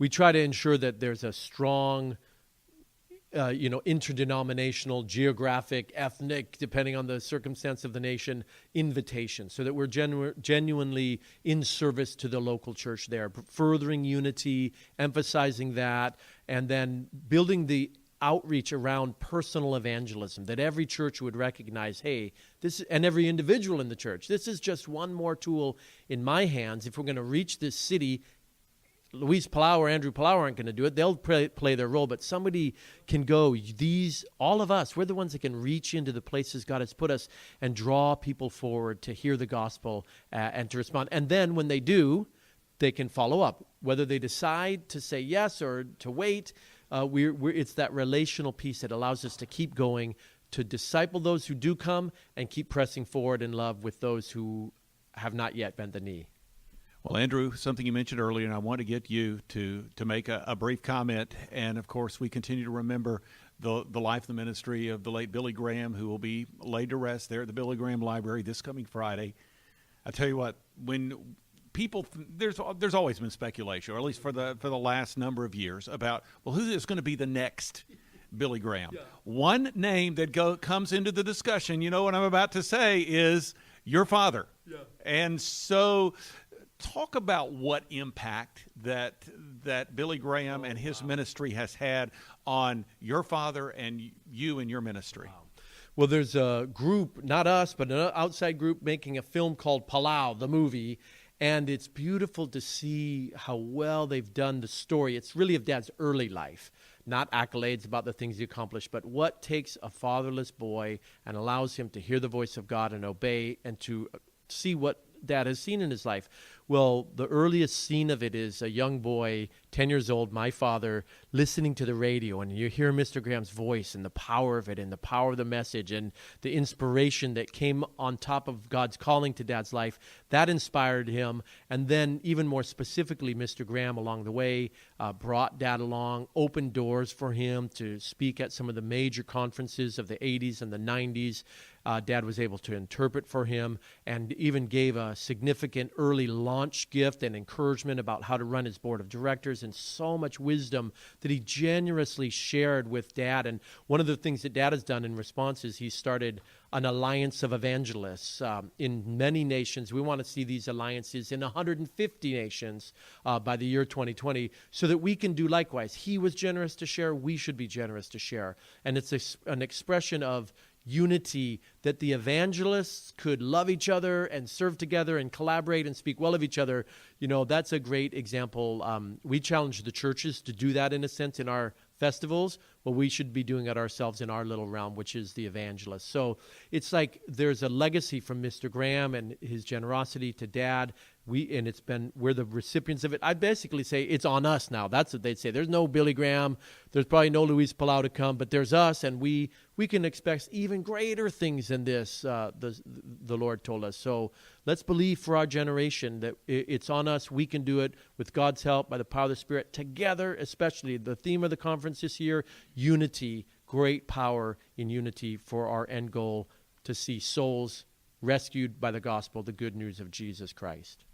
we try to ensure that there's a strong interdenominational, geographic, ethnic, depending on the circumstance of the nation, invitation, so that we're genuinely in service to the local church there, furthering unity, emphasizing that, and then building the outreach around personal evangelism, that every church would recognize, hey, and every individual in the church, this is just one more tool in my hands. If we're going to reach this city, Luis Palau or Andrew Palau aren't going to do it. They'll play their role, but somebody can go. All of us, we're the ones that can reach into the places God has put us and draw people forward to hear the gospel and to respond. And then when they do, they can follow up. Whether they decide to say yes or to wait, it's that relational piece that allows us to keep going, to disciple those who do come, and keep pressing forward in love with those who have not yet bent the knee. Well, Andrew, something you mentioned earlier, and I want to get you to make a brief comment. And, of course, we continue to remember the life and the ministry of the late Billy Graham, who will be laid to rest there at the Billy Graham Library this coming Friday. I tell you what, when people, there's always been speculation, or at least for the last number of years, about, well, who is going to be the next Billy Graham? Yeah. One name that comes into the discussion, you know what I'm about to say, is your father. Yeah. And so talk about what impact that Billy Graham and his ministry has had on your father and you and your ministry. Wow. Well, there's a group, not us, but an outside group making a film called Palau, the movie, and it's beautiful to see how well they've done the story. It's really of Dad's early life, not accolades about the things he accomplished, but what takes a fatherless boy and allows him to hear the voice of God and obey and to see what Dad has seen in his life. Well, the earliest scene of it is a young boy, 10 years old, my father, listening to the radio, and you hear Mr. Graham's voice and the power of it and the power of the message and the inspiration that came on top of God's calling to Dad's life. That inspired him. And then even more specifically, Mr. Graham along the way brought Dad along, opened doors for him to speak at some of the major conferences of the 80s and the 90s. Dad was able to interpret for him and even gave a significant early launch gift and encouragement about how to run his board of directors, and so much wisdom that he generously shared with Dad. And one of the things that Dad has done in response is he started an alliance of evangelists in many nations. We want to see these alliances in 150 nations by the year 2020 so that we can do likewise. He was generous to share. We should be generous to share. And it's an expression of unity, that the evangelists could love each other and serve together and collaborate and speak well of each other. You know, that's a great example. We challenge the churches to do that in a sense in our festivals. Well, we should be doing it ourselves in our little realm, which is the evangelist. So it's like there's a legacy from Mr. Graham and his generosity to Dad. We're the recipients of it. I'd basically say it's on us now. That's what they'd say. There's no Billy Graham. There's probably no Luis Palau to come, but there's us, and we can expect even greater things than this, the Lord told us. So let's believe for our generation that it's on us. We can do it with God's help, by the power of the Spirit, together, especially. The theme of the conference this year, unity, great power in unity for our end goal, to see souls rescued by the gospel, the good news of Jesus Christ.